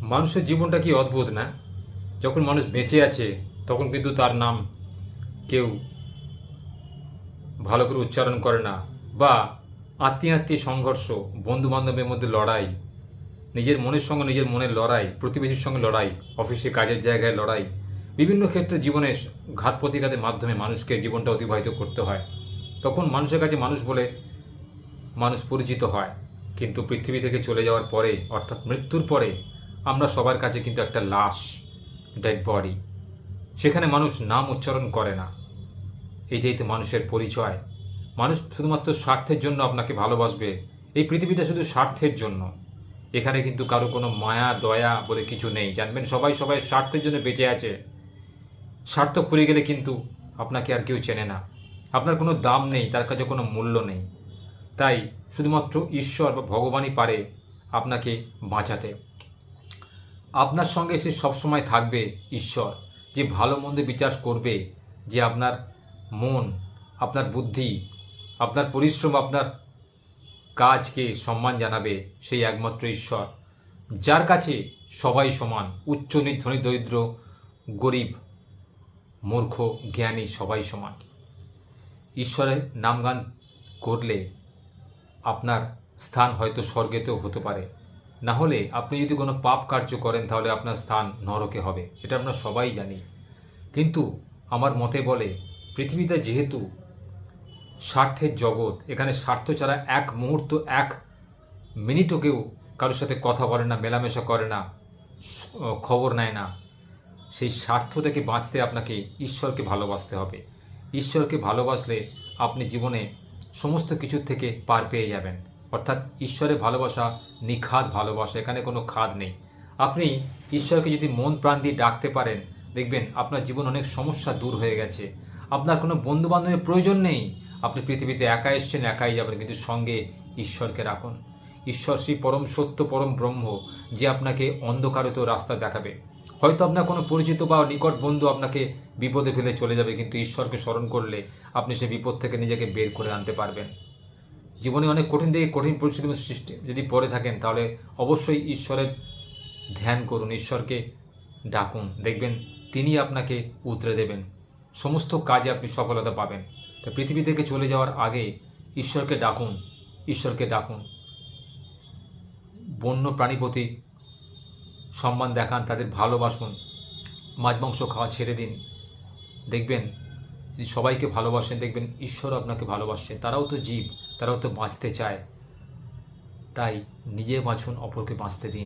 মানুষের জীবনটা কি অদ্ভুত না? যখন মানুষ বেঁচে আছে তখন কিন্তু তার নাম কেউ ভালো করে উচ্চারণ করে না, বা আত্মীয় সংঘর্ষ, বন্ধু বান্ধবের মধ্যে লড়াই, নিজের মনের সঙ্গে নিজের মনের লড়াই, প্রতিবেশীর সঙ্গে লড়াই, অফিসে কাজের জায়গায় লড়াই, বিভিন্ন ক্ষেত্রে জীবনে ঘাত প্রতিঘাতের মাধ্যমে মানুষকে জীবনটা অতিবাহিত করতে হয়। তখন মানুষের কাছে মানুষ বলে মানুষ পরিচিত হয়। কিন্তু পৃথিবী থেকে চলে যাওয়ার পরে, অর্থাৎ মৃত্যুর পরে, আমরা সবার কাছে কিন্তু একটা লাশ, ডেড বডি। সেখানে মানুষ নাম উচ্চারণ করে না। এইটাই তো মানুষের পরিচয়। মানুষ শুধুমাত্র স্বার্থের জন্য আপনাকে ভালোবাসবে। এই পৃথিবীটা শুধু স্বার্থের জন্য। এখানে কিন্তু কারো কোনো মায়া দয়া বলে কিছু নেই। জানবেন, সবাই সবাই স্বার্থের জন্য বেঁচে আছে। স্বার্থ ফুরিয়ে গেলে কিন্তু আপনাকে আর কেউ চেনে না। আপনার কোনো দাম নেই, তার কাছে কোনো মূল্য নেই। তাই শুধুমাত্র ঈশ্বর বা ভগবানই পারে আপনাকে বাঁচাতে। আপনার সঙ্গে সে সবসময় থাকবে ঈশ্বর, যে ভালো মন্দ বিচার করবে, যে আপনার মন, আপনার বুদ্ধি, আপনার পরিশ্রম, আপনার কাজকে সম্মান জানাবে, সেই একমাত্র ঈশ্বর, যার কাছে সবাই সমান। উচ্চ নীচ, ধনী দরিদ্র, গরিব মূর্খ জ্ঞানী সবাই সমান। ঈশ্বরের নামগান করলে আপনার স্থান হয়তো স্বর্গেতেও হতে পারে। না হলে আপনি যদি কোনো পাপ কার্য করেন তাহলে আপনার স্থান নরকে হবে। এটা আমরা সবাই জানি। কিন্তু আমার মতে বলে, পৃথিবীতে যেহেতু স্বার্থের জগৎ, এখানে স্বার্থ ছাড়া এক মুহূর্ত, এক মিনিটও কেউ কারোর সাথে কথা বলে না, মেলামেশা করে না, খবর নেয় না। সেই স্বার্থ থেকে বাঁচতে আপনাকে ঈশ্বরকে ভালোবাসতে হবে। ঈশ্বরকে ভালোবাসলে আপনি জীবনে সমস্ত কিছুর থেকে পার পেয়ে যাবেন। অর্থাৎ ঈশ্বরের ভালোবাসা নিখাদ ভালোবাসা, এখানে কোনো খাদ নেই। আপনি ঈশ্বরকে যদি মন প্রাণ দিয়ে ডাকতে পারেন, দেখবেন আপনার জীবন অনেক সমস্যা দূর হয়ে গেছে। আপনার কোনো বন্ধুবান্ধবের প্রয়োজন নেই। আপনি পৃথিবীতে একা এসছেন, একাই যাবেন, কিন্তু সঙ্গে ঈশ্বরকে রাখুন। ঈশ্বর সেই পরম সত্য, পরম ব্রহ্ম, যে আপনাকে অন্ধকারেতেও রাস্তা দেখাবে। হয়তো আপনার কোনো পরিচিত বা নিকট বন্ধু আপনাকে বিপদে ফেলে চলে যাবে, কিন্তু ঈশ্বরকে স্মরণ করলে আপনি সেই বিপদ থেকে নিজেকে বের করে আনতে পারবেন। জীবনে অনেক কঠিন থেকে কঠিন পরিস্থিতির সৃষ্টি যদি পড়ে থাকেন, তাহলে অবশ্যই ঈশ্বরের ধ্যান করুন, ঈশ্বরকে ডাকুন। দেখবেন তিনি আপনাকে উতরে দেবেন, সমস্ত কাজে আপনি সফলতা পাবেন। তো পৃথিবী থেকে চলে যাওয়ার আগে ঈশ্বরকে ডাকুন, ঈশ্বরকে ডাকুন। বন্য প্রাণী প্রতি সম্মান দেখান, তাদের ভালোবাসুন, মাছ মাংস খাওয়া ছেড়ে দিন। দেখবেন যদি সবাইকে ভালোবাসেন, দেখবেন ঈশ্বর আপনাকে ভালোবাসছেন। তারাও তো জীব, তারাও তো বাঁচতে চায়। তাই নিজে বাঁচুন, অপরকে বাঁচতে দিন।